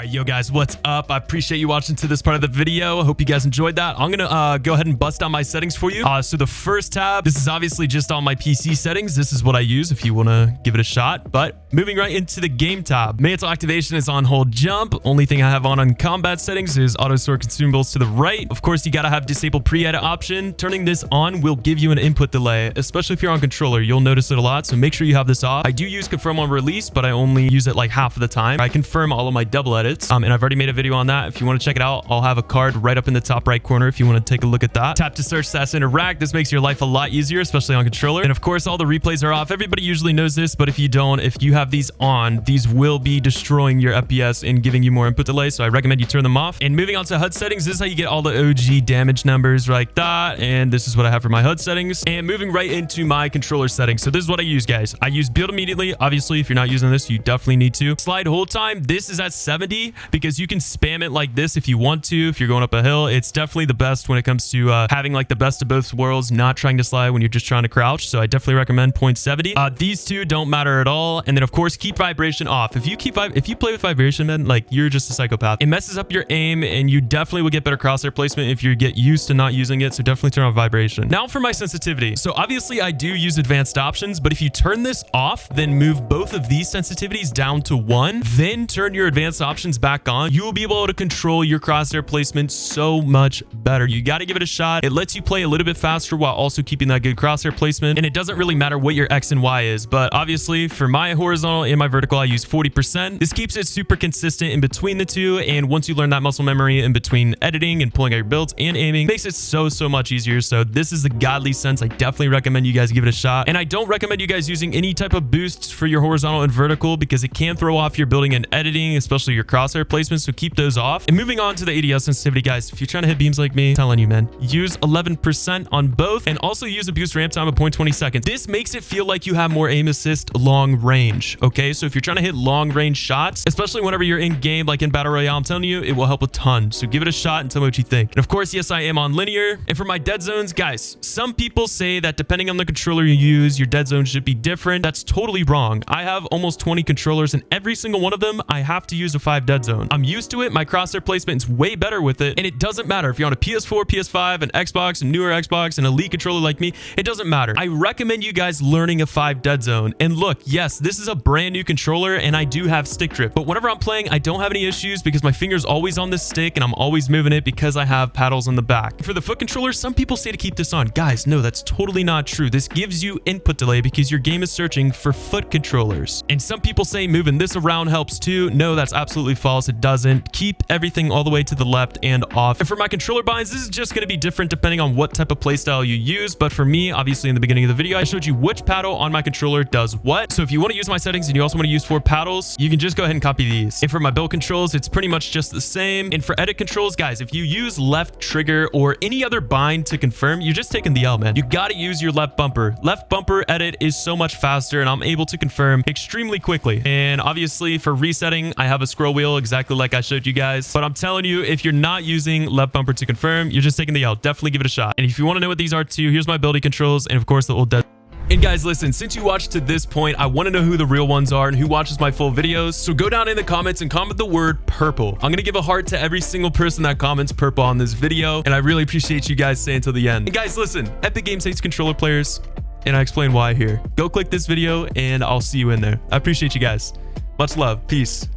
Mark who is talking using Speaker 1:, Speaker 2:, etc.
Speaker 1: right, yo guys, what's up? I appreciate you watching to this part of the video. I hope you guys enjoyed that. I'm gonna go ahead and bust down my settings for you. So the first tab, this is obviously just on my PC settings. This is what I use if you want to give it a shot. But moving right into the game tab, mantle activation is on hold jump. Only thing I have on combat settings is auto store consumables to the right. Of course, you gotta have disabled pre-edit option. Turning this on will give you an input delay, especially if you're on controller. You'll notice it a lot, so make sure you have this off. I do use confirm on release, but I only use it like half of the time. I confirm all of my double edits, and I've already made a video on that. If you want to check it out, I'll have a card right up in the top right corner if you want to take a look at that. Tap to search, stats, interact. This makes your life a lot easier, especially on controller. And of course, all the replays are off. Everybody usually knows this, but if you don't, if you have these on, these will be destroying your FPS and giving you more input delay, so I recommend you turn them off. And moving on to HUD settings, this is how you get all the OG damage numbers like that, and this is what I have for my HUD settings. And moving right into my controller settings, so this is what I use, guys. I use build immediately. Obviously, if you're not using this, you definitely need to. Slide hold time, this is at 70 because you can spam it like this if you want to. If you're going up a hill, it's definitely the best when it comes to having like the best of both worlds, not trying to slide when you're just trying to crouch. So I definitely recommend 0.70. These two don't matter at all. And then of course, keep vibration off. If you play with vibration, man, like you're just a psychopath. It messes up your aim, and you definitely will get better crosshair placement if you get used to not using it. So definitely turn on vibration. Now for my sensitivity. So obviously I do use advanced options, but if you turn this off, then move both of these sensitivities down to 1, then turn your advanced options back on, you will be able to control your crosshair placement so much better. You got to give it a shot. It lets you play a little bit faster while also keeping that good crosshair placement. And it doesn't really matter what your X and Y is, but obviously for my horizontal and my vertical, I use 40%. This keeps it super consistent in between the two. And once you learn that muscle memory in between editing and pulling out your builds and aiming, makes it so much easier. So this is a godly sense. I definitely recommend you guys give it a shot. And I don't recommend you guys using any type of boosts for your horizontal and vertical because it can throw off your building and editing, especially your crosshair placement. So keep those off. And moving on to the ADS sensitivity, guys, if you're trying to hit beams like me, I'm telling you, man, use 11% on both, and also use a boost ramp time of 0.20 seconds. This makes it feel like you have more aim assist long range. Okay, so if you're trying to hit long range shots, especially whenever you're in game, like in battle royale, I'm telling you, it will help a ton. So give it a shot and tell me what you think. And of course, yes, I am on linear. And for my dead zones, guys, some people say that depending on the controller you use, your dead zone should be different. That's totally wrong. I have almost 20 controllers, and every single one of them, I have to use a 5 dead zone. I'm used to it. My crosshair placement is way better with it, and it doesn't matter if you're on a PS4, PS5, an Xbox, a newer Xbox, an elite controller like me. It doesn't matter. I recommend you guys learning a 5 dead zone. And look, yes, this is a brand new controller, and I do have stick drift, but whenever I'm playing, I don't have any issues because my finger's always on the stick, and I'm always moving it because I have paddles in the back. For the foot controller, some people say to keep this on. Guys, no, that's totally not true. This gives you input delay because your game is searching for foot controllers. And some people say moving this around helps too. No, that's absolutely false. It doesn't. Keep everything all the way to the left and off. And for my controller binds, this is just going to be different depending on what type of playstyle you use. But for me, obviously in the beginning of the video, I showed you which paddle on my controller does what. So if you want to use my settings and you also want to use 4 paddles, you can just go ahead and copy these. And for my build controls, it's pretty much just the same. And for edit controls, guys, if you use left trigger or any other bind to confirm, you're just taking the L, man. You got to use your left bumper. Left bumper edit is so much faster, and I'm able to confirm extremely quickly. And obviously for resetting, I have a scroll wheel exactly like I showed you guys. But I'm telling you, if you're not using left bumper to confirm, you're just taking the L. Definitely give it a shot. And if you want to know what these are too, here's my ability controls, and of course the old dead. And guys, listen, since you watched to this point, I want to know who the real ones are and who watches my full videos. So go down in the comments and comment the word purple. I'm going to give a heart to every single person that comments purple on this video. And I really appreciate you guys staying till the end. And guys, listen, Epic Games hates controller players, and I explain why here. Go click this video and I'll see you in there. I appreciate you guys. Much love. Peace.